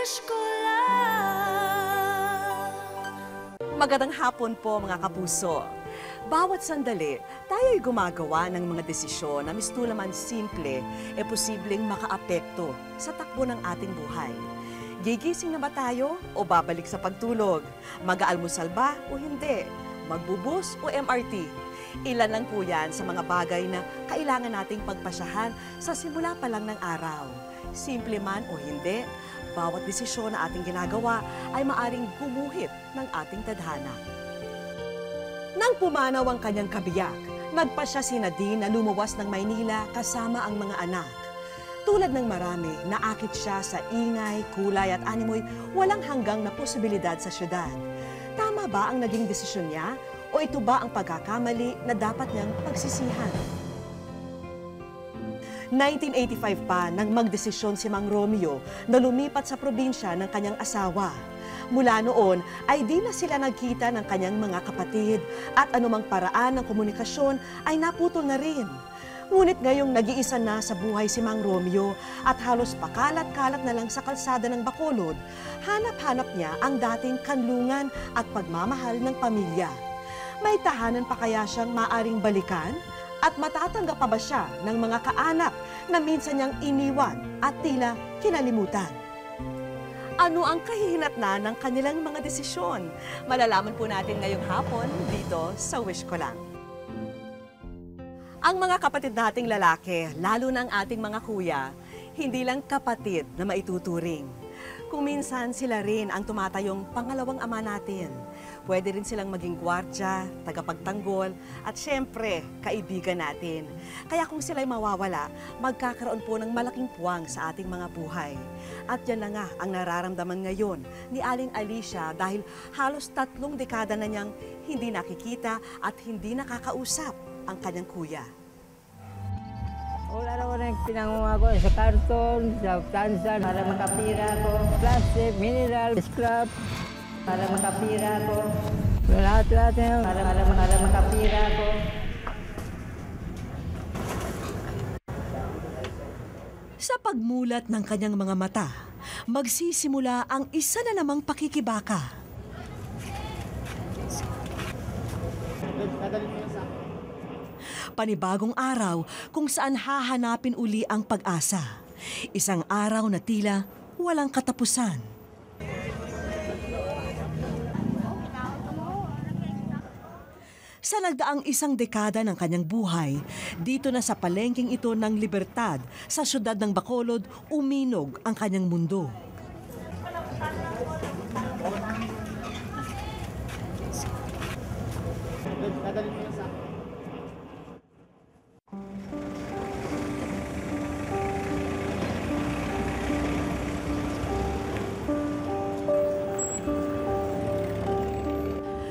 wish ko lang. Magandang hapon po mga kapuso. Bawat sandali, tayo'y gumagawa ng mga desisyon na mistulaman simple e posibleng makaapekto sa takbo ng ating buhay. Gigising na ba tayo o babalik sa pagtulog? Mag-aalmusal ba o hindi? Magbubus o MRT? Ilan lang po yan sa mga bagay na kailangan nating pagpasyahan sa simula pa lang ng araw. Simple man o hindi, bawat desisyon na ating ginagawa ay maaring gumuhit ng ating tadhana. Nang pumanaw ang kanyang kabiyak, nagpasya si Nadine na lumuwas ng Maynila kasama ang mga anak. Tulad ng marami, naakit siya sa ingay, kulay at animoy walang hanggang na posibilidad sa syudad. Tama ba ang naging desisyon niya o ito ba ang pagkakamali na dapat niyang pagsisihan? 1985 pa nang magdesisyon si Mang Romeo na lumipat sa probinsya ng kanyang asawa. Mula noon ay di na sila nagkita ng kanyang mga kapatid at anumang paraan ng komunikasyon ay naputol na rin. Ngunit ngayong nag-iisa na sa buhay si Mang Romeo at halos pakalat-kalat na lang sa kalsada ng Bacolod, hanap-hanap niya ang dating kanlungan at pagmamahal ng pamilya. May tahanan pa kaya siyang maaring balikan? At matatanggap pa ba siya ng mga kaanak na minsan niyang iniwan at tila kinalimutan? Ano ang kahihinatnan ng kanilang mga desisyon? Malalaman po natin ngayong hapon dito sa Wish Ko Lang. Ang mga kapatid nating lalaki, lalo na ang ating mga kuya, hindi lang kapatid na maituturing. Kung minsan sila rin ang tumatayong pangalawang ama natin. Pwede rin silang maging gwardya, tagapagtanggol, at syempre, kaibigan natin. Kaya kung sila'y mawawala, magkakaroon po ng malaking puwang sa ating mga buhay. At yan na nga ang nararamdaman ngayon ni Aling Alicia dahil halos 3 dekada na niyang hindi nakikita at hindi nakakausap ang kanyang kuya. Wala na ko na pinangunga ko sa karton, sa tansan, para makapira ko. Plastic, mineral, scrap, para makapira ko. Lahat-lahat na para makapira ko. Sa pagmulat ng kanyang mga mata, magsisimula ang isa na namang pakikibaka. Panibagong araw kung saan hahanapin uli ang pag-asa. Isang araw na tila walang katapusan. Sa nagdaang 1 dekada ng kanyang buhay, dito na sa palengking ito ng Libertad, sa siyudad ng Bacolod, uminog ang kanyang mundo.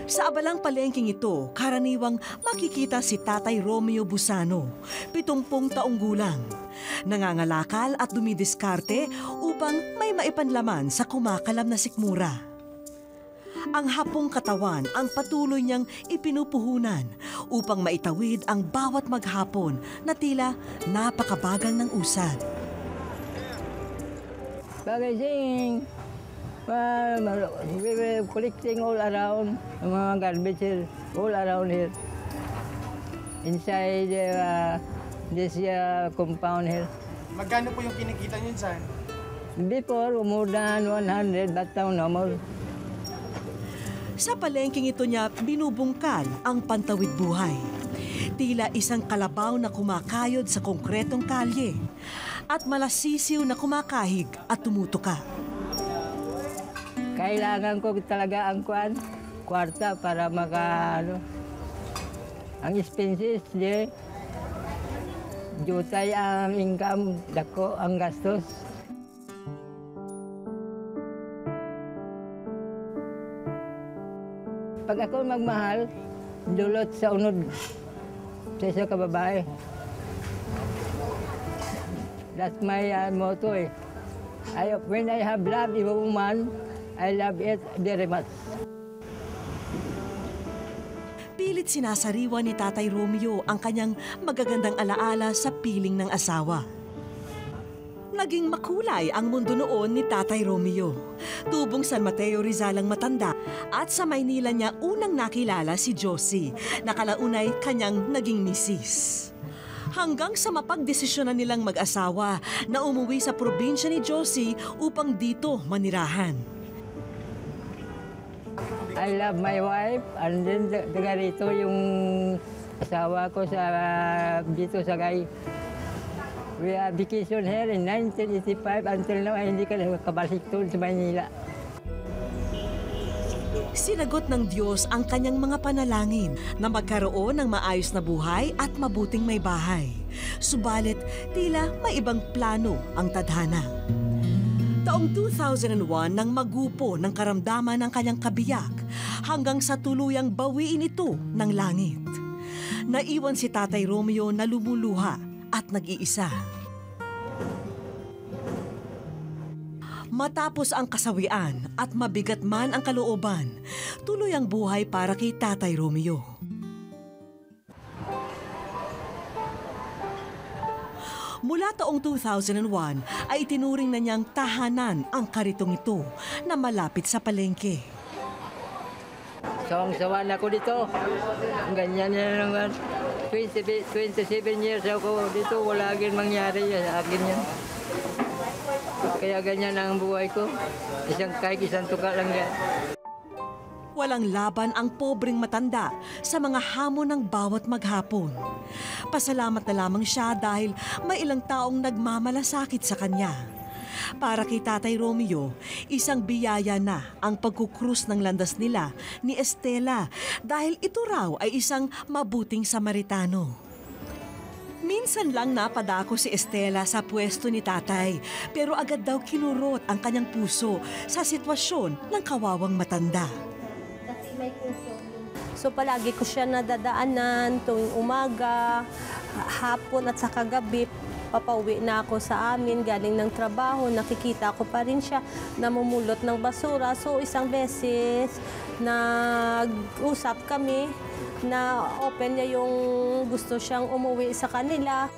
Sa abalang palengking ito, karaniwang makikita si Tatay Romeo Busano, 70 taong gulang. Nangangalakal at dumidiskarte upang may maipanlaman sa kumakalam na sikmura. Ang hapong katawan ang patuloy niyang ipinupuhunan upang maitawid ang bawat maghapon na tila napakabagal ng usad. Pagising, we were collecting all around, mga garbage here, all around here. Inside this compound here. Magkano po yung kinikita niyo dyan? Before, more than 100, but now no more. Sa palengking ito niya binubungkal ang pantawid buhay. Tila isang kalabaw na kumakayod sa konkretong kalye at malasisiw na kumakahig at tumutuka. Kailangan ko talaga ang kwarta para ang expenses, jutay ang income, dako ang gastos. Pag ako magmahal, dulot sa unod sa isa ka babae. That's my motto eh. When I have love a woman, I love it very much. Pilit sinasariwa ni Tatay Romeo ang kanyang magagandang alaala sa piling ng asawa. Naging makulay ang mundo noon ni Tatay Romeo. Tubong San Mateo Rizal ang matanda at sa Maynila niya unang nakilala si Josie, na kalaunay kanyang naging misis. Hanggang sa mapagdesisyonan nilang mag-asawa na umuwi sa probinsya ni Josie upang dito manirahan. I love my wife, and then taga rito yung asawa ko sa dito sa Gay. We have vacation here in 1985 until now ay hindi ka nakabalik doon sa Manila. Sinagot ng Diyos ang kanyang mga panalangin na magkaroon ng maayos na buhay at mabuting may bahay. Subalit, tila may ibang plano ang tadhana. Taong 2001 nang magupo ng karamdaman ng kanyang kabiyak hanggang sa tuluyang bawiin ito ng langit. Naiwan si Tatay Romeo na lumuluha at nag-iisa. Matapos ang kasawian at mabigat man ang kalooban, tuloy ang buhay para kay Tatay Romeo. Mula taong 2001 ay itinuring na niyang tahanan ang karitong ito na malapit sa palengke. Sawang-sawa na ako dito. Ganyan na naman. 27 years ako dito, wala agad mangyari sa akin yan. Kaya ganyan ang buhay ko. Isang tuka lang yan. Walang laban ang pobreng matanda sa mga hamon ng bawat maghapon. Pasalamat na lamang siya dahil may ilang taong nagmamalasakit sa kanya. Para kay Tatay Romeo, isang biyaya na ang pagkukrus ng landas nila ni Estela dahil ito raw ay isang mabuting Samaritano. Minsan lang napadako si Estela sa pwesto ni Tatay, pero agad daw kinurot ang kanyang puso sa sitwasyon ng kawawang matanda. So palagi ko siya nadadaanan tuwing umaga, hapon at saka gabi. Papauwi na ako sa amin, galing ng trabaho, nakikita ko pa rin siya namumulot ng basura. So isang beses, nag-usap kami na open niya yung gusto siyang umuwi sa kanila.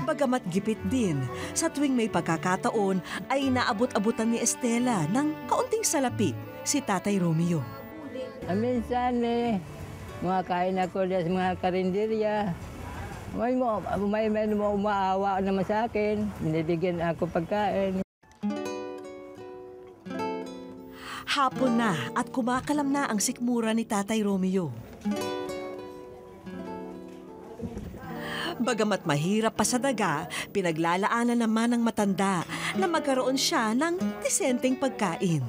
Bagamat gipit din, sa tuwing may pagkakataon ay inaabot-abutan ni Estela ng kaunting salapi si Tatay Romeo. Minsan mga kain ako sa mga karinderya. May umaawa naman sa akin. Binibigyan ako pagkain. Hapon na at kumakalam na ang sikmura ni Tatay Romeo. Bagamat mahirap pa sa daga, pinaglalaanan naman ng matanda na magkaroon siya ng disenteng pagkain.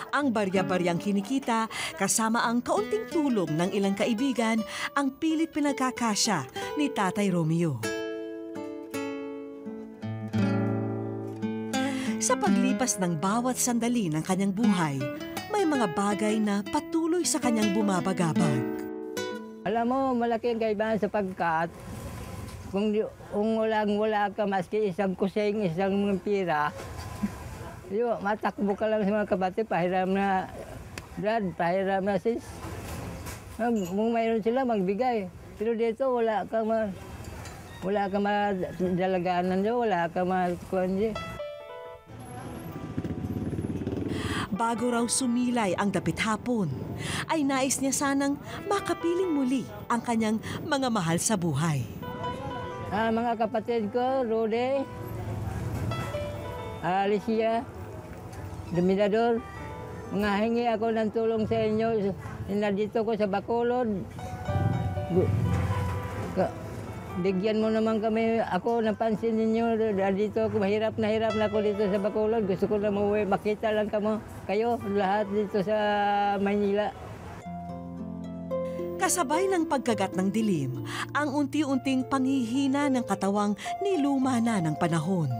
Ang barya-baryang kinikita kasama ang kaunting tulong ng ilang kaibigan ang pilit pinagkakasya ni Tatay Romeo. Sa paglipas ng bawat sandali ng kanyang buhay, may mga bagay na patuloy sa kanyang bumabagabag. Alam mo, malaki ang kaibahan sa pagkat. Kung wala ka maski isang kusing, isang pira, matakbo ka lang sa mga kapatid, pahiram na dad, pahiram na sis. Kung mayroon sila, magbigay. Pero dito, wala ka madalaganan dyan, wala ka makuhan dyan. Bago raw sumilay ang dapit hapon, ay nais niya sanang makapiling muli ang kanyang mga mahal sa buhay. Mga kapatid ko, Rode, Alicia, Dominador, mga hingi ako ng tulong sa inyo. Nandito ko sa Bacolod. Bigyan mo naman kami, ako napansin ninyo, dito ako, mahirap na ako dito sa Bacolod. Gusto ko na mauwi, makita lang kayo lahat dito sa Manila. Kasabay ng pagkagat ng dilim, ang unti-unting panghihina ng katawang niluma na ng panahon.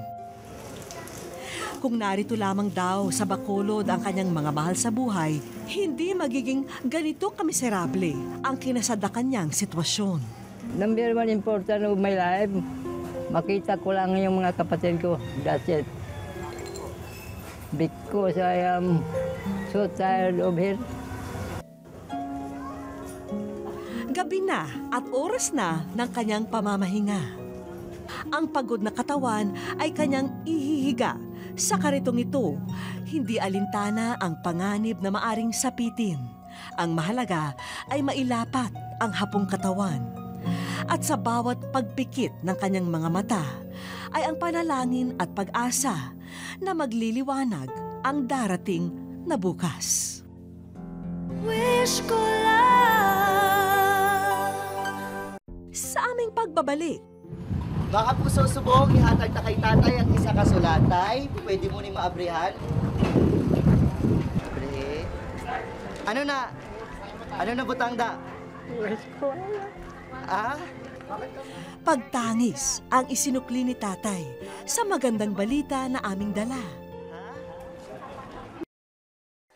Kung narito lamang daw sa Bacolod ang kanyang mga mahal sa buhay, hindi magiging ganito kamiserable ang kinasadakan niyang sitwasyon. Number one important of my life, makita ko lang yung mga kapatid ko. That's it. Because I am so tired of here. Gabi na at oras na ng kanyang pamamahinga. Ang pagod na katawan ay kanyang ihihiga sa karitong ito. Hindi alintana ang panganib na maaring sapitin. Ang mahalaga ay mailapat ang hapong katawan. At sa bawat pagpikit ng kanyang mga mata ay ang panalangin at pag-asa na magliliwanag ang darating na bukas. Wish ko lang sa aming pagbabalik. Baka puso subong, ihatag na kay tatay ang isa kasulatay. Pwede mo ni maabrihan. Abre. Ano na? Ano na butang da? Ah? Pagtangis ang isinukli ni tatay sa magandang balita na aming dala.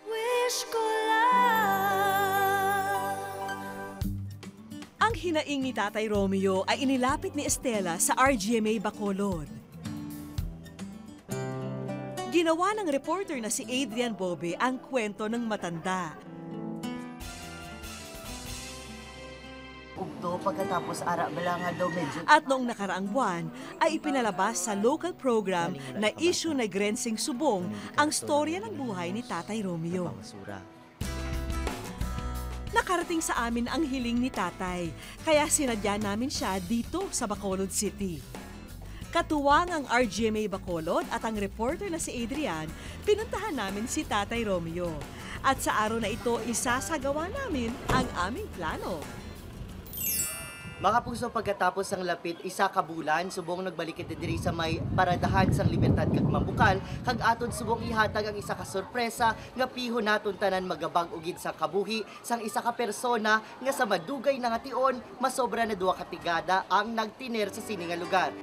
Wish ko lang. Ang hinaing ni Tatay Romeo ay inilapit ni Estela sa RGMA Bacolod. Ginawa ng reporter na si Adrian Bobe ang kwento ng matanda. Ugto pagkatapos ara balanga daw medyo. At noong nakaraang buwan ay ipinalabas sa local program na Issue na Grensing Subong ang storya ng buhay ni Tatay Romeo. Pangsura. Nakarating sa amin ang hiling ni Tatay, kaya sinadya namin siya dito sa Bacolod City. Katuwang ang RGMA Bacolod at ang reporter na si Adrian, pinuntahan namin si Tatay Romeo. At sa araw na ito, isasagawa namin ang aming plano. Mga puso pagkatapos ang lapit isa ka bulan subong nagbalik iti diri sa may paradahan sang Libertad kag Mambukal kag aton subong ihatag ang isa ka sorpresa nga piho naton tanan magabag ugid sa kabuhi sang isa ka persona nga sa madugay na nga tion masobra na duwa ka tigada ang nagtiner sa sini nga lugar.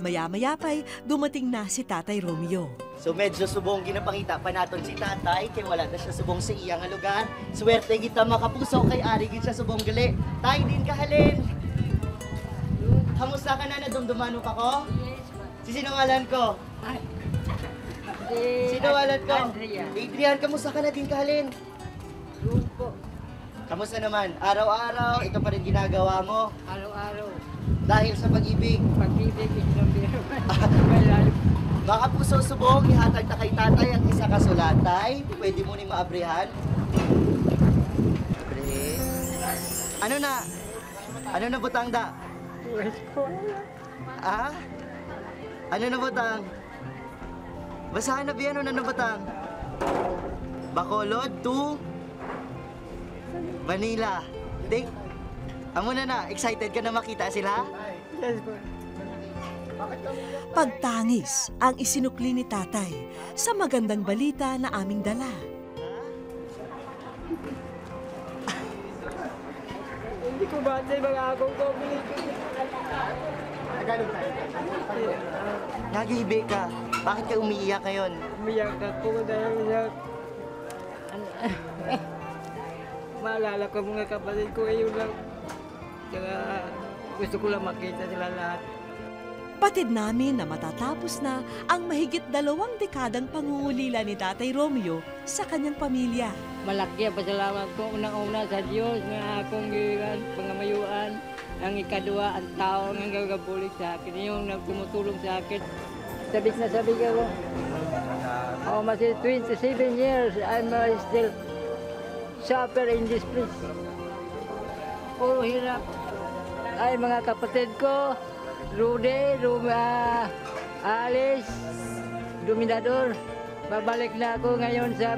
Maya-maya pa'y dumating na si Tatay Romeo. So medyo subong ginapangita pa naton si tatay kay wala na siya subong sa iya nga lugar. Swerte kita makapuso kay ari gid siya subong gali. Tay din kahalin. Kamusta ka na? Nadumdumano ka ko? Sino ngalan ko? Sino ngalan ko? Adrian, kamusta ka na din kahalin? Kamusta naman? Araw-araw, ito pa rin ginagawa mo? Araw-araw. Dahil sa pag-ibig. Pag-ibig, isang biro. Baka puso subong, ihatag na kay tatay ang isa kasulatay. Pwede mo ni maabrihan. Abre. Ano na? Ano na butang da? Ah? Ano na butang? Basahan na biyan, ano na butang? Bacolod to Manila. Think, amo na, excited ka na makita sila? Yes po. Pagtangis ang isinukli ni Tatay sa magandang balita na aming dala. Hindi ko ba sa mga akong komili? Nagiibi ka. Bakit ka umiiyak ngayon? Umiyak ako dahil sa... Maalala ko mga kapatid ko, yun lang. Kaya gusto ko lang makita sila lahat. Patid namin na matatapos na ang mahigit 2 dekadang pangungulila ni Tatay Romeo sa kanyang pamilya. Malaki ang pasalamat ko unang-una sa Diyos nga akong gigan, pangamayuan. Ang ikadua, ang tao nga gagabulig sa akin. Yung nagtumutulong sa akin. Sabik na sabik ako. Oh, masi 27 years, I'm still suffer in this place. Puro hirap. Ay, mga kapatid ko, Rudy, Alice, Dominador. Babalik na ako ngayon sa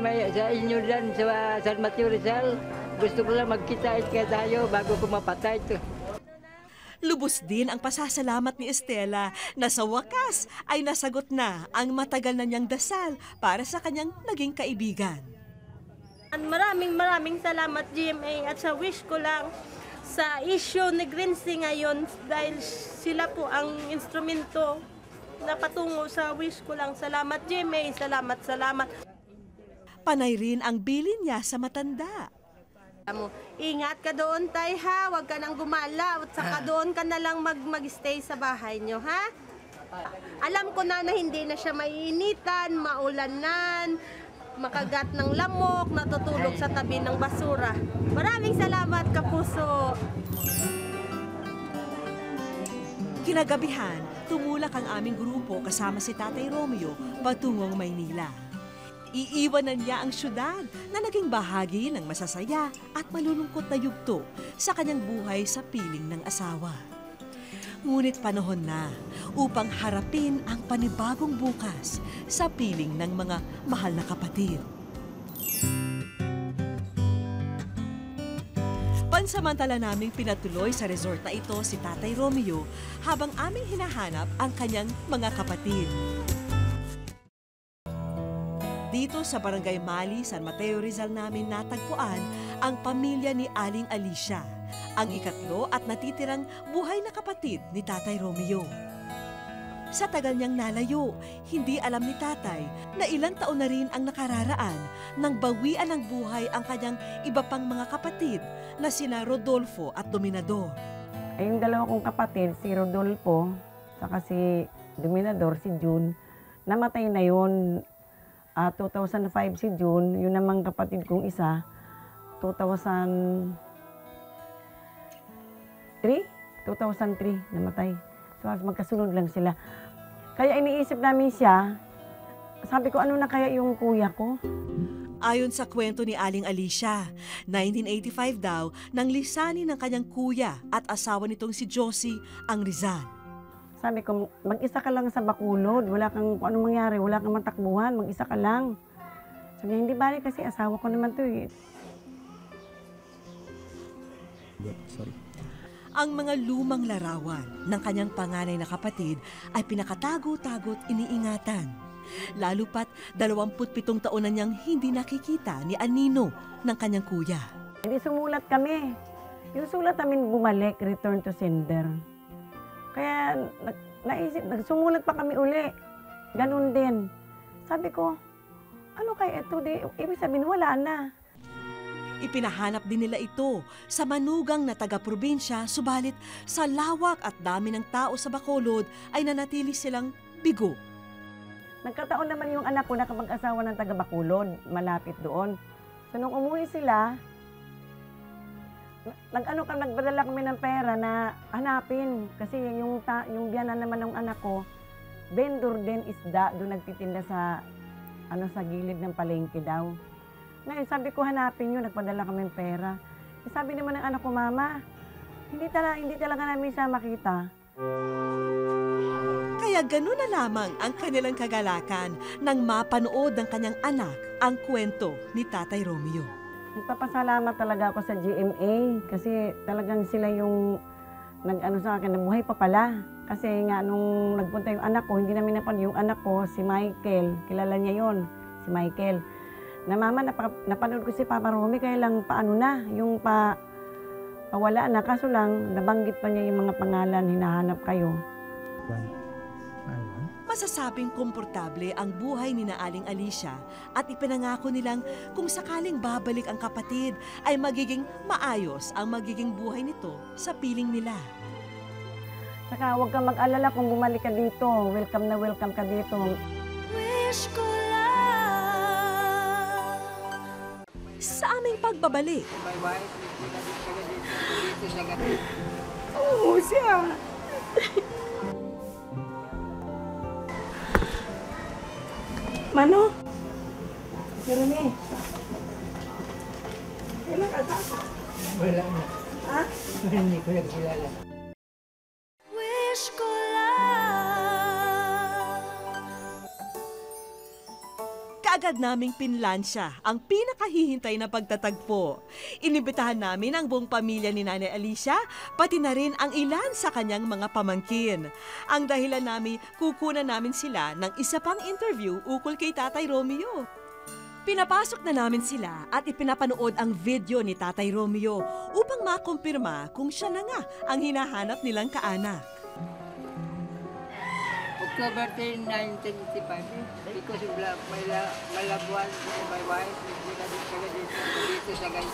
inyo dyan sa San Mateo Rizal. Gusto ko lang magkita tayo bago ko mapatay ito. Lubos din ang pasasalamat ni Estela na sa wakas ay nasagot na ang matagal na niyang dasal para sa kanyang naging kaibigan. Maraming salamat GMA at sa wish ko lang sa issue ni Grensing ngayon dahil sila po ang instrumento na patungo sa wish ko lang. Salamat GMA, salamat. Panay rin ang bilin niya sa matanda. Ingat ka doon, tay, ha? Huwag ka nang gumala. At saka doon ka na lang mag-stay sa bahay nyo, ha? Alam ko na hindi na siya maiinitan, maulanan. makagat ng lamok, natutulog sa tabi ng basura. Maraming salamat, Kapuso! Kinagabihan, tumulak ang aming grupo kasama si Tatay Romeo patungong Maynila. Iiwanan niya ang syudad na naging bahagi ng masasaya at malulungkot na yugto sa kanyang buhay sa piling ng asawa. Ngunit panahon na upang harapin ang panibagong bukas sa piling ng mga mahal na kapatid. Pansamantala naming pinatuloy sa resort na ito si Tatay Romeo habang aming hinahanap ang kanyang mga kapatid. Dito sa Barangay Mali, San Mateo, Rizal namin natagpuan ang pamilya ni Aling Alicia, ang ikatlo at natitirang buhay na kapatid ni Tatay Romeo. Sa tagal niyang nalayo, hindi alam ni Tatay na ilang taon na rin ang nakararaan nang bawian ng buhay ang kanyang iba pang mga kapatid na sina Rodolfo at Dominador. Ay, yung dalawa kong kapatid, si Rodolfo, saka si Dominador, si June, namatay na yun. 2005 si June, yun namang kapatid kong isa, 2003 namatay. So, magkasunod lang sila. Kaya iniisip namin siya, sabi ko, ano na kaya yung kuya ko? Ayon sa kwento ni Aling Alicia, 1985 daw nang lisanin ng kanyang kuya at asawa nitong si Josie ang Rizal. Sabi ko, mag-isa ka lang sa Bacolod, wala kang, kung anong mangyari, wala kang matakbuhan, mag-isa ka lang. Sabi niya, hindi bali kasi asawa ko naman to eh. Ang mga lumang larawan ng kanyang panganay na kapatid ay pinakatago-tago't iniingatan. Lalo pat 27 taon na niyang hindi nakikita ni Anino ng kanyang kuya. Hindi sumulat kami. Yung sulat namin bumalik, return to sender. Kaya naisip, nagsumulat pa kami uli. Ganun din. Sabi ko, ano kaya ito? Ibig sabihin, wala na. Ipinahanap din nila ito sa manugang na taga-probinsya, subalit sa lawak at dami ng tao sa Bacolod ay nanatili silang bigo. Nagkataon naman yung anak ko na kapag-asawa ng taga Bacolod, malapit doon. So nung umuwi sila, nagbadala kami ng pera na hanapin. Kasi yung biyanan naman ng anak ko, vendor din isda, doon nagtitinda sa gilid ng palengke daw. Ngayon, sabi ko, hanapin yun, nagpadala kami ng pera. Sabi naman ng anak ko, Mama, hindi talaga namin siya makita. Kaya gano'n na lamang ang kanilang kagalakan nang mapanood ng kanyang anak ang kwento ni Tatay Romeo. Nagpapasalamat talaga ako sa GMA kasi talagang sila yung sa akin, nabuhay pa pala. Kasi nga, nung nagpunta yung anak ko, hindi namin napanood yung anak ko, si Michael. Kilala niya yon, si Michael. Na mama, napanood ko si Papa Romy, kaya lang paano na, yung pawala na. Kaso lang, nabanggit pa niya yung mga pangalan, hinahanap kayo. Masasabing komportable ang buhay ni Aling Alicia at ipinangako nilang kung sakaling babalik ang kapatid ay magiging maayos ang magiging buhay nito sa piling nila. Saka huwag kang mag-alala kung bumalik ka dito. Welcome na welcome ka dito. Wish ko sa aming pagbabalik. Oo, siya. Mano? Pero ni. Kailan ka sa? Wala na. Ha? Hindi ko nagkilala. Wish ko kaagad naming pinlansya ang pinakahihintay na pagtatagpo. Inibitahan namin ang buong pamilya ni Nanay Alicia, pati na rin ang ilan sa kanyang mga pamangkin. Ang dahilan namin, kukunan namin sila ng isa pang interview ukol kay Tatay Romeo. Pinapasok na namin sila at ipinapanood ang video ni Tatay Romeo upang makumpirma kung siya na nga ang hinahanap nilang kaanak. October 10, 1955, because of my loved one, my wife, dito sa guys.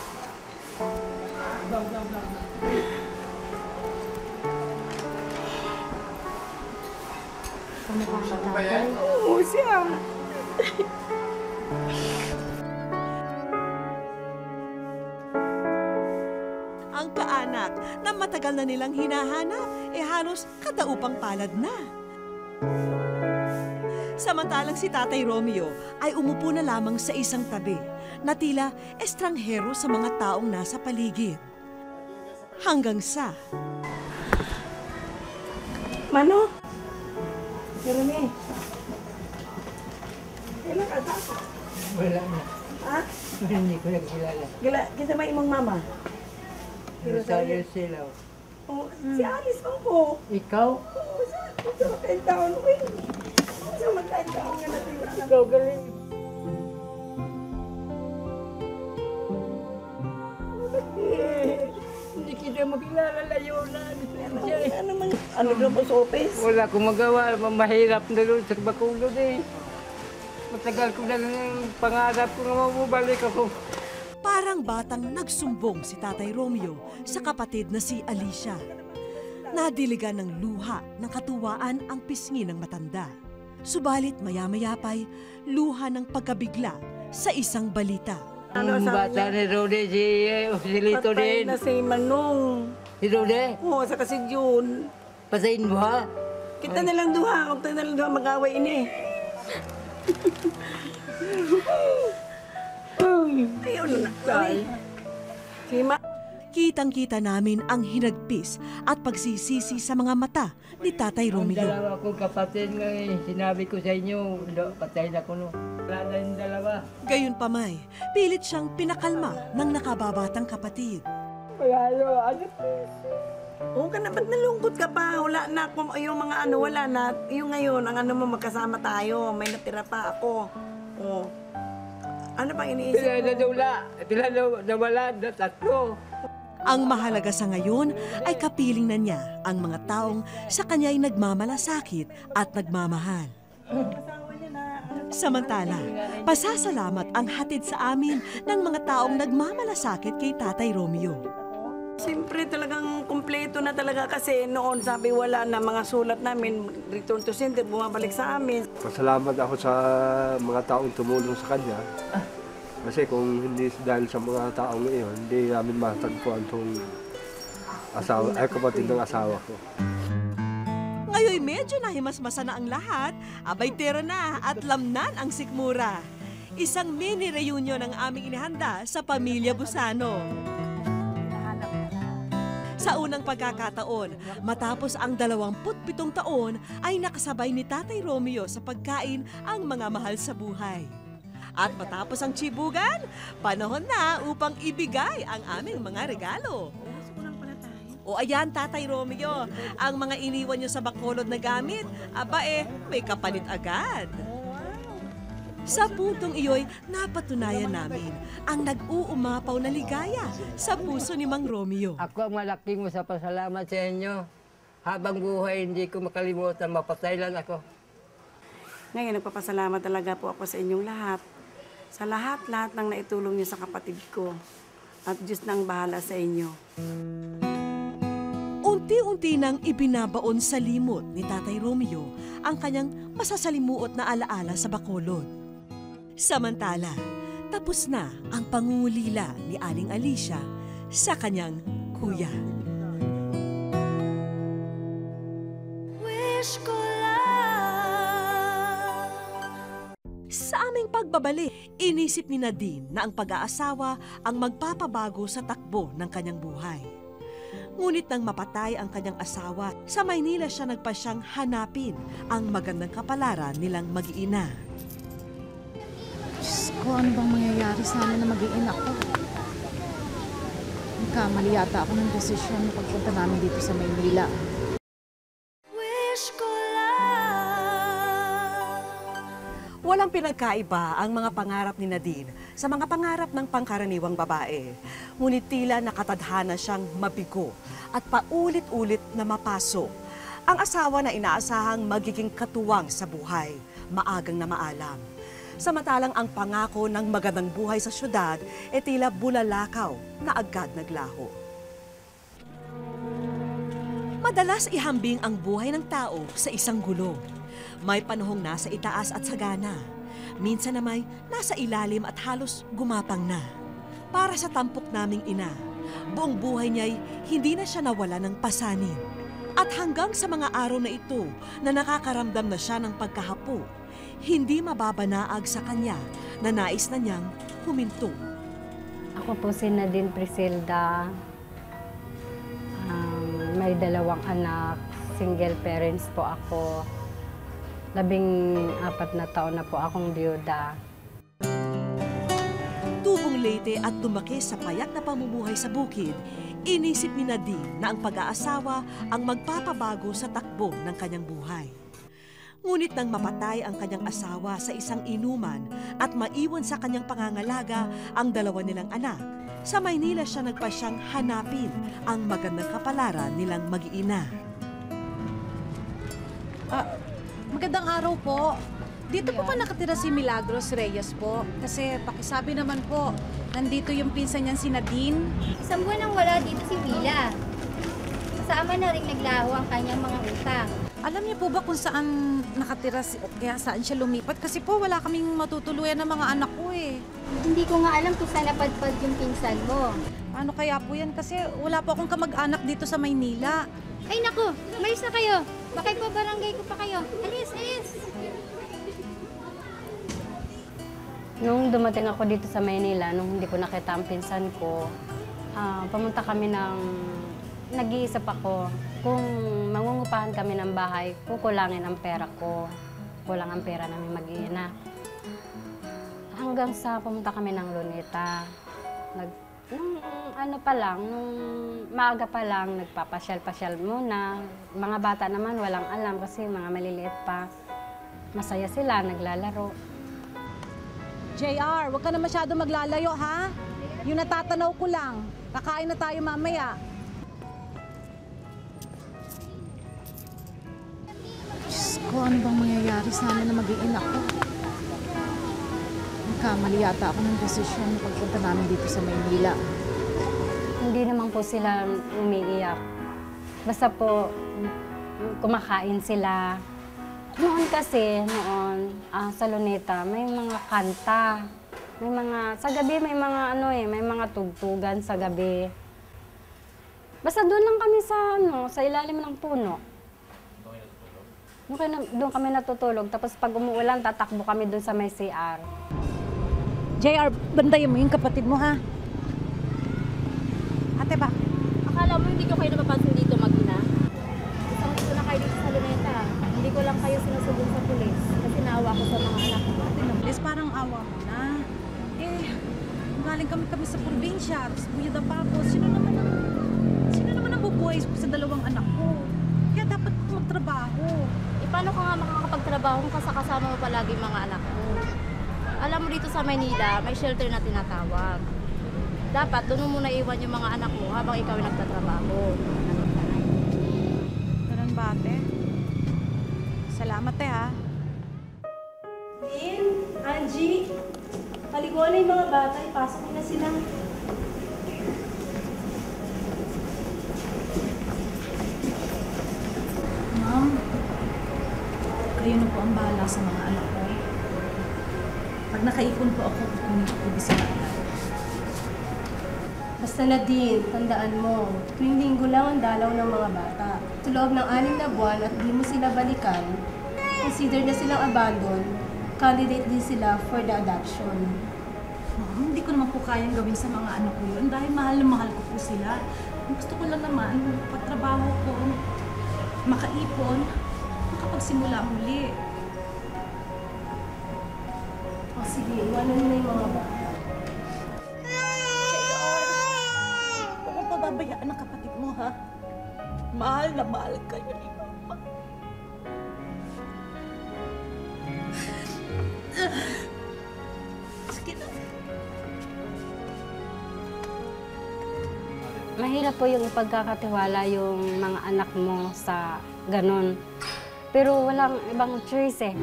Oo, siya. na matagal na nilang hinahanap, halos kadaupang palad na. Samantalang si Tatay Romeo ay umupo na lamang sa isang tabi na tila estranghero sa mga taong nasa paligid. Hanggang sa... Mano? Jeremy? Kailan ka ba? Wala na. Ha? Hindi ko nagkilala. Kita ba imong mama? Rosario Silaw. Oh, si Alice man ko. Ikaw? Oo, sa magkain-taon ko eh. Sa magkain-taon nga natin. Ikaw galing. Hindi kita makilala, layo na. Ano daw po sa office? Wala akong magawa. Mahirap na doon sa Bacolod eh. Matagal ko na lang pangarap ko na mabubalik ako. Parang batang nagsumbong si Tatay Romeo sa kapatid na si Alicia. Nadiligan ng luha ng katuwaan ang pisngi ng matanda. Subalit maya-maya pa'y luha ng pagkabigla sa isang balita. Ang bata ni Rode, si Lito Patay din. na si Manong. Si Rode, Oo, sa kasi June. patayin mo ha? Kita nilang duha. Kung tayo nilang duha mag-away ini. Ayaw na na. Si Ma... Kitang-kita namin ang hinagpis at pagsisisi sa mga mata ni Tatay Ang Romeo. dalawa kong kapatid nga sinabi ko sa inyo, patay na ko no. Wala na yung dalawa. Gayunpamay, pilit siyang pinakalma ng nakababatang kapatid. Wala yun, ano? Oo ka na, ba't nalungkot ka pa? Wala na, yung mga ano, wala na. Yung ngayon, ang ano mo, magkasama tayo. May natira pa ako. Oo. Ano pang iniisip Sila mo? na nawala, sila nawala na tatlo. Ang mahalaga sa ngayon ay kapiling na niya ang mga taong sa kanya'y nagmamalasakit at nagmamahal. Samantala, pasasalamat ang hatid sa amin ng mga taong nagmamalasakit kay Tatay Romeo. Siyempre talagang kumpleto na talaga kasi noon sabi wala na mga sulat namin, return to sender, bumabalik sa amin. Pasalamat ako sa mga taong tumulong sa kanya. Kasi kung hindi dahil sa mga taong iyon, hindi namin matagpuan itong kapatid ng asawa ko. Ngayon medyo nahimasmasa na ang lahat, abay tira na at lamnan ang sikmura. Isang mini reunion ang aming inihanda sa pamilya Busano. Sa unang pagkakataon, matapos ang 27 taon, ay nakasabay ni Tatay Romeo sa pagkain ang mga mahal sa buhay. At matapos ang tsibugan, panahon na upang ibigay ang aming mga regalo. O ayan, Tatay Romeo, ang mga iniwan nyo sa Bacolod na gamit, may kapalit agad. Sa puntong iyo'y napatunayan namin ang nag-uumapaw na ligaya sa puso ni Mang Romeo. Ako ang malaking mo sa pasalamat sa inyo. Habang buhay, hindi ko makalimutan, mapatay lang ako. Ngayon, nagpapasalamat talaga po ako sa inyong lahat. Sa lahat-lahat ng naitulong niyo sa kapatid ko. At Diyos nang bahala sa inyo. Unti-unti nang ibinabaon sa limot ni Tatay Romeo ang kanyang masasalimuot na alaala sa Bacolod. Samantala, tapos na ang pangungulila ni Aling Alicia sa kanyang kuya. Wish ko lang. Sa aming pagbabalik, inisip ni Nadine na ang pag-aasawa ang magpapabago sa takbo ng kanyang buhay. Ngunit nang mapatay ang kanyang asawa, sa Maynila siya nagpasyang hanapin ang magandang kapalaran nilang mag-iina. Diyos ko, ano bang mangyayari sa amin na mag-iin ako? Nagkamali yata ako ng desisyon na pagpunta namin dito sa Maynila. Wish ko lang. Walang pinagkaiba ang mga pangarap ni Nadine sa mga pangarap ng pangkaraniwang babae. Ngunit tila nakatadhana siyang mabigo at paulit-ulit na mapasok. Ang asawa na inaasahang magiging katuwang sa buhay, maagang na maalam. Samantalang ang pangako ng magandang buhay sa syudad tila bulalakaw na agad naglaho. Madalas ihambing ang buhay ng tao sa isang gulong. May panahong nasa itaas at sagana. Minsan na may nasa ilalim at halos gumapang na. Para sa tampok naming ina, buong buhay niya'y hindi na siya nawala ng pasanin. At hanggang sa mga araw na ito na nakakaramdam na siya ng pagkahapo, hindi mababanaag sa kanya na nais na niyang huminto. Ako po si Nadine Prisilda. May 2 anak. Single parents po ako. 14 na taon na po akong biyuda. Tubong Leyte at lumaki sa payak na pamumuhay sa bukid, inisip ni Nadine na ang pag-aasawa ang magpapabago sa takbo ng kanyang buhay. Ngunit nang mapatay ang kanyang asawa sa isang inuman at maiwan sa kanyang pangangalaga ang 2 nilang anak, sa Maynila siya nagpasyang hanapin ang magandang kapalaran nilang mag-iina. Magandang araw po. Dito po ba nakatira si Milagros Reyes po? Kasi pakisabi naman po, nandito yung pinsan niyan si Nadine. Isang buwan nang wala dito si Willa. Kasama na rin naglaho ang kanyang mga utang. Alam niyo po ba kung saan nakatira o kaya saan siya lumipat? Kasi po wala kaming matutuluyan ng mga anak ko eh. Hindi ko nga alam kung saan napadpad yung pinsan mo. Paano kaya po yan? Kasi wala po akong kamag-anak dito sa Maynila. Ay naku, umalis na kayo. Baka ipabarangay ko pa kayo. Alis, alis! Nung dumating ako dito sa Maynila, nung hindi ko nakita ang pinsan ko, pumunta kami nag-iisip ako kung mangungupahan kami ng bahay, kukulangin ang pera ko. Kulang ang pera namin mag-iina. Hanggang sa pumunta kami ng Luneta. Nung maaga pa lang, nagpapasyal-pasyal muna. Mga bata naman walang alam kasi mga maliliit pa. Masaya sila, naglalaro. JR, huwag ka na masyado maglalayo ha? Yung natatanaw ko lang. Kakain na tayo mamaya. Diyos ko, ano bang mangyayari sa amin na mag-iina ko? Nagkamali yata ako ng desisyon na pagpunta namin dito sa Maynila. Hindi naman po sila umiiyak. Basta po, kumakain sila. Noon kasi, sa Luneta, may mga kanta. Sa gabi may mga may mga tugtugan sa gabi. Basta doon lang kami sa ilalim ng puno. Doon kami natutulog. Tapos pag umuulan, tatakbo kami doon sa may CR. JR, bandayan mo yung kapatid mo ha? Ate ba? Akala mo hindi ko kayo napapansin dito mag-ina? Isang dito na kayo dito sa Luneta. Hindi ko lang kayo sinusubong sa pulis kasi naawa ko sa mga anak ko. Is parang awa mo na. Galing kami sa probinsya, tapos buyod pa ako. Sino naman ang bubuhay sa 2 anak ko? Kaya dapat magtrabaho. Paano ka nga makakapagtrabaho kung kasama mo palagi mga anak mo? Alam mo dito sa Maynila, may shelter na tinatawag. Dapat doon mo muna iwan yung mga anak mo habang ikaw ay nagtatrabaho. Ganun ba, ate? Salamat, ha? Lynn, Angie, paliguan na yung mga bata, ipasok na sila. Ma'am, kayo na po ang bahala sa mga anak ko. Pag nakaipon po ako, kukunin ko po sila agad. Basta Nadine, tandaan mo, tuwing linggo lang ang dalaw ng mga bata. Sa loob ng 6 na buwan at di mo sila balikan, consider na silang abandon, candidate din sila for the adoption. Ma'am, hindi ko naman po kayang gawin sa mga anak ko yun dahil mahal na mahal ko po sila. Gusto ko lang naman, pagtrabaho ko, makaipon, makapagsimula muli. O sige, iwanan mo na yung mga bata. Huwag mo pababayaan ang kapatid mo, ha? Mahal na mahal kayo ni Mama. Sige na. Mahirap po yung ipagkakatiwala yung mga anak mo sa ganon. Pero walang ibang choice eh.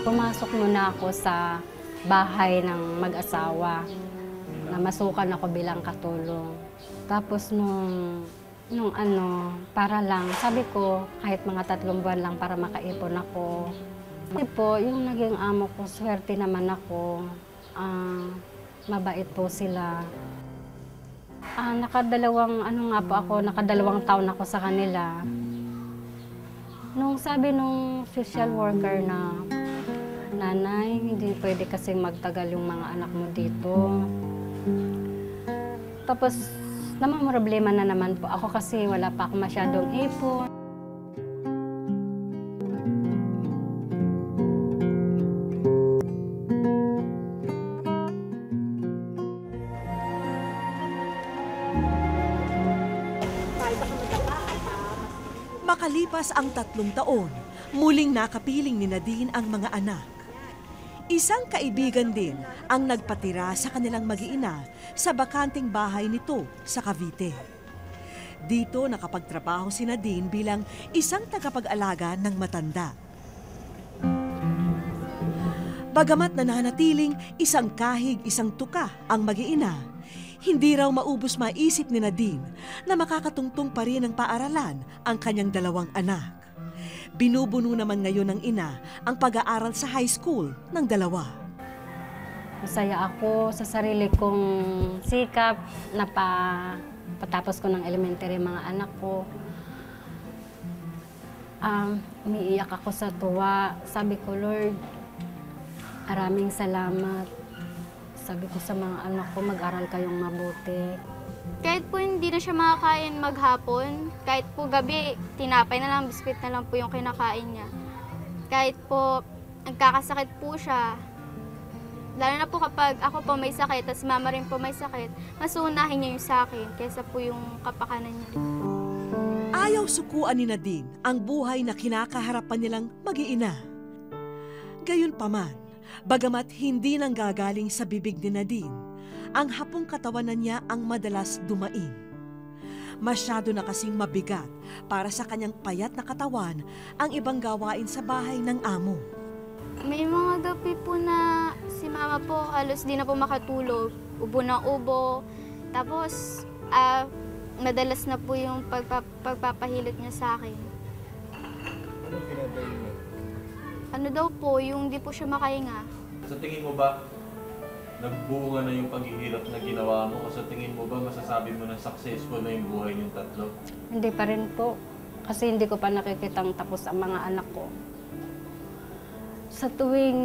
Pumasok muna ako sa bahay ng mag-asawa na masukan ako bilang katulong. Tapos para lang, sabi ko kahit mga 3 buwan lang para makaipon ako, Kasi po, yung naging amo ko, swerte naman ako. Mabait po sila. Nakadalawang taon ako sa kanila. Nung sabi nung social worker na, nanay, hindi pwede kasi magtagal yung mga anak mo dito. Tapos, problema na naman po ako kasi wala pa ako masyadong ipon. Makalipas ang 3 taon, muling nakapiling ni Nadine ang mga anak. Isang kaibigan din ang nagpatira sa kanilang mag-iina sa bakanting bahay nito sa Cavite. Dito nakapagtrabaho si Nadine bilang isang tagapag-alaga ng matanda. Bagamat nananatiling isang kahig, isang tuka ang mag-iina, hindi raw maubos maisip ni Nadine na makakatungtong pa rin ng paaralan ang kanyang 2 anak. Binubuno naman ngayon ng ina ang pag-aaral sa high school ng 2. Masaya ako sa sarili kong sikap na patapos ko ng elementary mga anak ko. Umiiyak ako sa tuwa. Sabi ko, Lord, maraming salamat. Sabi ko sa mga anak ko, mag-aral kayong mabuti. Kahit po hindi na siya makakain maghapon, kahit po gabi, tinapay na lang, biskwit na lang po yung kinakain niya. Kahit po nagkakasakit po siya, lalo na po kapag ako po may sakit, tas mama rin po may sakit, mas unahin niya yung sa akin kaysa po yung kapakanan niya. Ayaw sukuan ni Nadine ang buhay na kinakaharapan nilang mag-iina. Gayunpaman, bagamat hindi nanggagaling sa bibig ni Nadine, ang hapong katawanan niya ang madalas dumain. Masyado na kasing mabigat para sa kanyang payat na katawan ang ibang gawain sa bahay ng amo. May mga gabi po na si mama po halos di na po makatulog, ubo ng ubo. Tapos madalas na po yung pagpapahilit niya sa akin. Ano ginagawa niya? Ano daw po, yung di po siya makahinga. Sa tingin mo ba, nagbunga na yung paghihirap na ginawa mo? O sa tingin mo ba, masasabi mo na successful na yung buhay niyong 3? Hindi pa rin po. Kasi hindi ko pa nakikitang tapos ang mga anak ko. Sa tuwing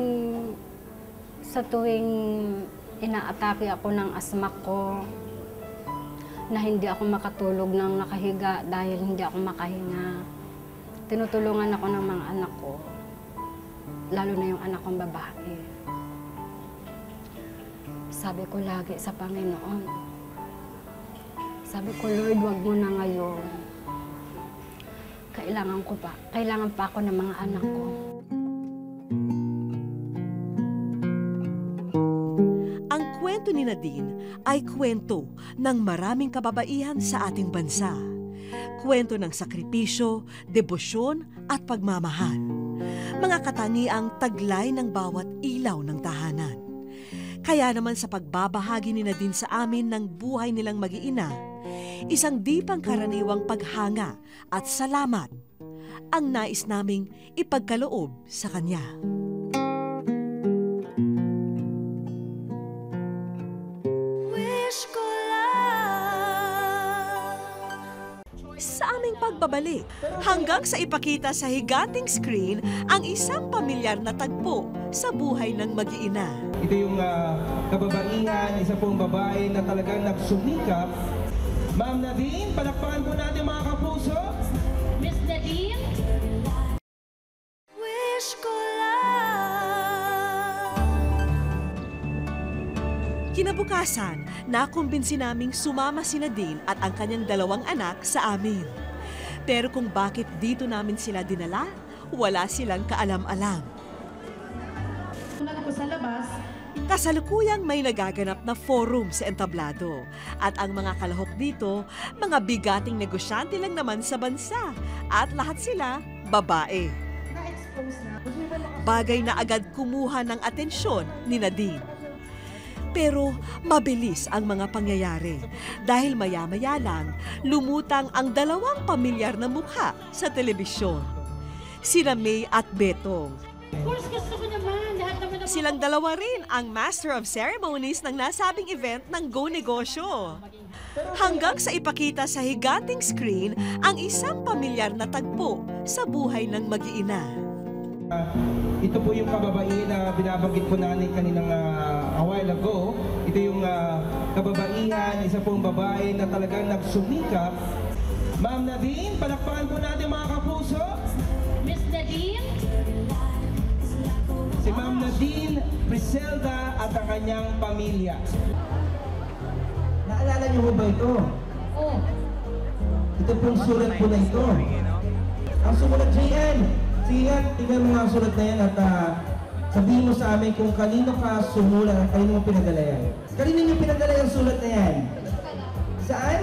inaatake ako ng asma ko, na hindi ako makatulog ng nakahiga dahil hindi ako makahinga, tinutulungan ako ng mga anak ko, lalo na yung anak kong babae. Sabi ko lagi sa Panginoon, sabi ko, Lord, wag mo na ngayon. Kailangan pa ako ng mga anak ko. Ang kwento ni Nadine ay kwento ng maraming kababaihan sa ating bansa. Kwento ng sakripisyo, debosyon at pagmamahal. Mga katangiang taglay ng bawat ilaw ng tahanan. Kaya naman sa pagbabahagi ni Nadine sa amin ng buhay nilang mag-iina, isang di pangkaraniwang paghanga at salamat ang nais naming ipagkaloob sa kanya. Sa aming pagbabalik, hanggang sa ipakita sa higanting screen ang isang pamilyar na tagpo sa buhay ng mag-iina. Ito yung kababaihan, isa pong babae na talagang nagsumikap. Ma'am Nadine, palakpakan po natin mga kapuso. Miss Nadine? Wish ko lang. Kinabukasan, nakumbinsi naming sumama si Nadine at ang kanyang 2 anak sa amin. Pero kung bakit dito namin sila dinala, wala silang kaalam-alam. Sa labas, Kasalukuyang may nagaganap na forum sa entablado. At ang mga kalahok dito, mga bigating negosyante lang naman sa bansa. At lahat sila, babae. Bagay na agad kumuha ng atensyon ni Nadine. Pero mabilis ang mga pangyayari dahil maya-maya lang lumutang ang 2 pamilyar na mukha sa telebisyon. Sina May at Betong, Of course, gusto ko naman. Lahat naman ng Silang dalawa rin ang Master of Ceremonies ng nasabing event ng Go Negosyo. Hanggang sa ipakita sa higanting screen ang isang pamilyar na tagpo sa buhay ng mag-iina. Ito po yung kababaihan na binabanggit po natin kaninang a while ago. Ito yung kababaihan, isa pong babae na talagang nagsumikap. Ma'am Nadine, palakpakan po natin mga kapuso. Miss Nadine? Si Ma'am Nadine Priselda at ang kanyang pamilya. Naalala niyo po ba ito? Oh. Ito pong sulat po na ito. Ang sumulat, JN. Sige nga, tingnan mo nga ang sulat na yan at sabihin mo sa amin kung kanino ka sumulat at kanino mo pinadala yan. Kanino niyo pinadala yung sulat na yan? Saan?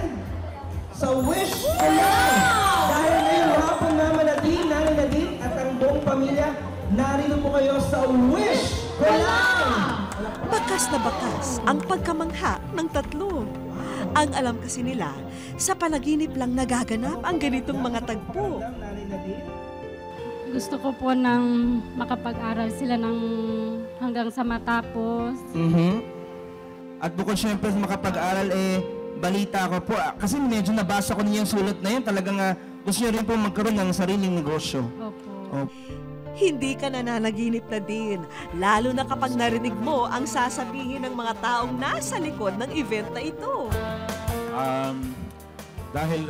Sa Wish ko lang! Dahil ngayong hapon naman Nanay Nadine at ang buong pamilya, narito po kayo sa Wish ko lang! Bakas na bakas ang pagkamangha ng tatlo. Ang alam kasi nila, sa panaginip lang nagaganap ang ganitong mga tagpo. Gusto ko po nang makapag-aral sila ng hanggang sa matapos. At bukod syempre makapag-aral, balita ko po. Kasi medyo nabasa ko niya yung sulat na yun. Talagang gusto niyo rin po magkaroon ng sariling negosyo. Opo. Hindi ka nananaginip na din, lalo na kapag narinig mo ang sasabihin ng mga taong nasa likod ng event na ito. Dahil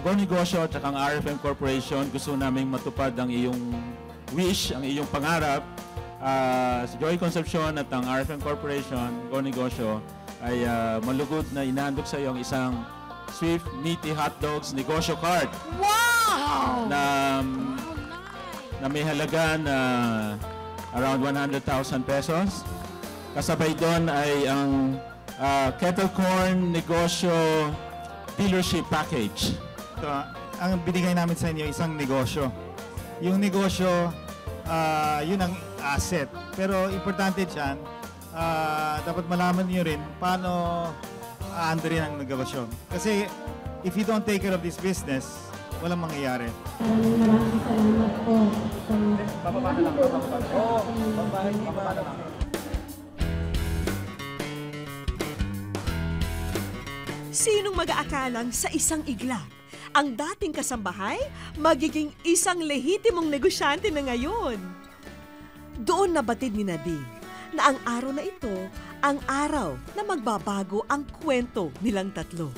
Go Negosyo at ang RFM Corporation, gusto naming matupad ang iyong wish, ang iyong pangarap. Si Joey Concepcion at ang RFM Corporation, Go Negosyo, ay malugod na inahandog sa iyo ang isang Swift Meaty Hot Dogs Negosyo Card. Wow! Na may halaga na around 100,000 pesos. Kasabay doon ay ang Kettle Corn Negosyo Dealership Package. Ito, ang binigay namin sa inyo isang negosyo. Yung negosyo, yun ang asset. Pero importante dyan, dapat malaman niyo rin paano aandarin ang negosyo. Kasi if you don't take care of this business, walang mangyayari. Maraming salamat po. Sinong mag-aakalang sa isang iglap, ang dating kasambahay magiging isang lehitimong negosyante na ngayon? Doon nabatid ni Nadine na ang araw na ito ang araw na magbabago ang kwento nilang tatlo.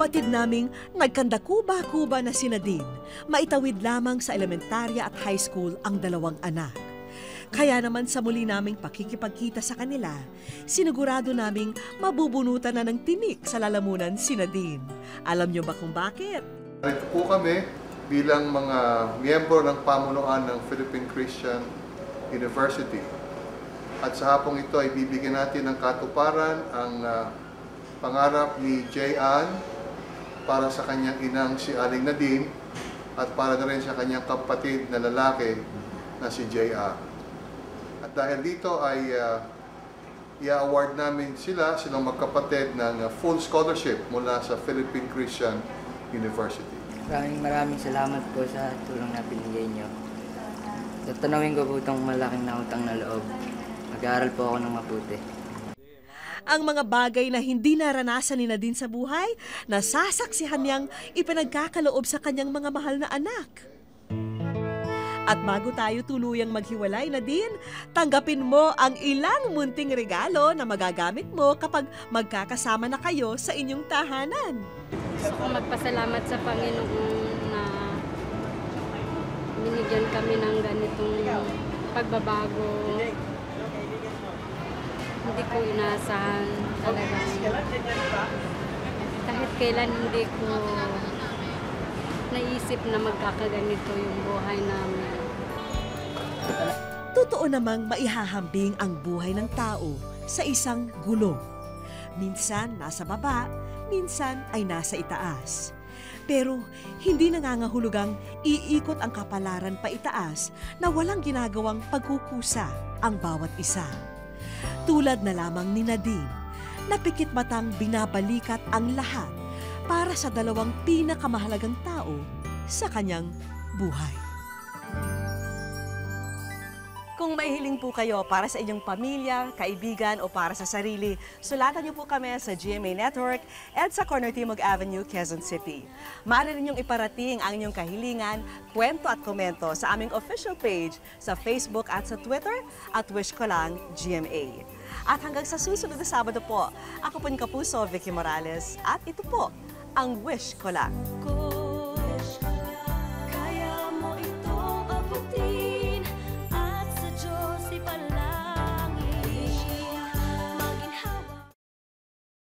Batid naming nagkandakuba-kuba na si Nadine, maitawid lamang sa elementarya at high school ang dalawang anak. Kaya naman sa muli naming pakikipagkita sa kanila, sinigurado naming mabubunutan na ng tinik sa lalamunan si Nadine. Alam niyo ba kung bakit? Ito po kami bilang mga miyembro ng pamunuan ng Philippine Christian University. At sa hapong ito ay bibigyan natin ng katuparan ang pangarap ni J.Ann para sa kanyang inang si Aling Nadine at para na rin sa kanyang kapatid na lalaki na si J.R. At dahil dito ay i-award namin silang magkapatid ng full scholarship mula sa Philippine Christian University. Maraming salamat po sa tulong na binigay niyo. Tatanawin ko po itong malaking nautang na loob. Mag-aaral po ako ng mabuti. Ang mga bagay na hindi naranasan ni Nadine sa buhay, nasasaksihan niyang ipinagkakaloob sa kanyang mga mahal na anak. At bago tayo tuluyang maghiwalay, Nadine, tanggapin mo ang ilang munting regalo na magagamit mo kapag magkakasama na kayo sa inyong tahanan. Gusto ko magpasalamat sa Panginoon na binigyan kami ng ganitong pagbabago. Hindi ko inaasahan talagang. Kahit kailan hindi ko naisip na magkakaganito yung buhay namin. Totoo namang maihahambing ang buhay ng tao sa isang gulong. Minsan nasa baba, minsan ay nasa itaas. Pero hindi nangangahulugang iikot ang kapalaran pa itaas na walang ginagawang pagkukusa ang bawat isa. Tulad na lamang ni Nadine, na pikit matang binabalikat ang lahat para sa dalawang pinakamahalagang tao sa kanyang buhay. Kung may hiling po kayo para sa inyong pamilya, kaibigan o para sa sarili, sulatan niyo po kami sa GMA Network at sa Corner Timog Avenue, Quezon City. Maaari rin niyong iparating ang inyong kahilingan, kwento at komento sa aming official page sa Facebook at sa Twitter at Wish Ko Lang GMA. At hanggang sa susunod na Sabado po, ako po yung kapuso, Vicky Morales, at ito po ang Wish Ko Lang.